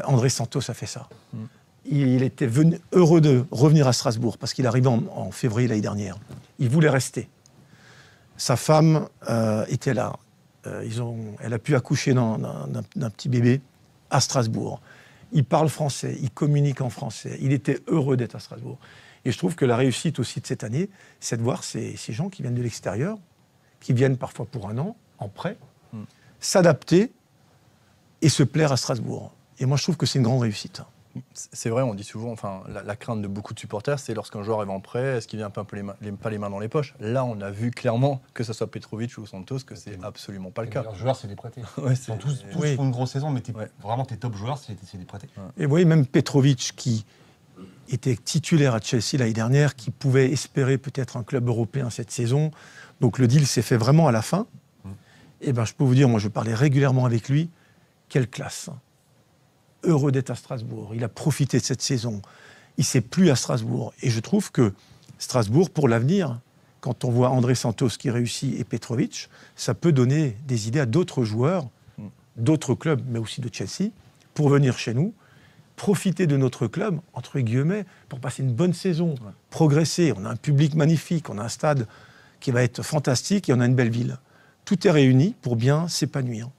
André Santos a fait ça. Il était heureux de revenir à Strasbourg parce qu'il arrivait en février l'année dernière. Il voulait rester. Sa femme était là. Elle a pu accoucher d'un petit bébé à Strasbourg. Il parle français, il communique en français. Il était heureux d'être à Strasbourg. Et je trouve que la réussite aussi de cette année, c'est de voir ces gens qui viennent de l'extérieur, qui viennent parfois pour un an, en prêt, s'adapter et se plaire à Strasbourg. Et moi, je trouve que c'est une grande réussite. C'est vrai, on dit souvent, enfin, la crainte de beaucoup de supporters, c'est lorsqu'un joueur est en prêt, est-ce qu'il vient pas les mains dans les poches? Là, on a vu clairement, que ce soit Petrovic ou Santos, que c'est absolument pas le cas. Les meilleurs joueurs, c'est les prêtés. Ouais, Ils sont tous font une grosse saison, mais vraiment tes top joueurs, c'est les prêtés. Ouais. Et vous voyez, même Petrovic, qui était titulaire à Chelsea l'année dernière, qui pouvait espérer peut-être un club européen cette saison, donc le deal s'est fait vraiment à la fin. Et ben, je peux vous dire, moi je parlais régulièrement avec lui, quelle classe. Heureux d'être à Strasbourg. Il a profité de cette saison. Il ne s'est plus à Strasbourg. Et je trouve que Strasbourg, pour l'avenir, quand on voit André Santos qui réussit et Petrovic, ça peut donner des idées à d'autres joueurs, d'autres clubs, mais aussi de Chelsea, pour venir chez nous, profiter de notre club, entre guillemets, pour passer une bonne saison, progresser. On a un public magnifique, on a un stade qui va être fantastique et on a une belle ville. Tout est réuni pour bien s'épanouir.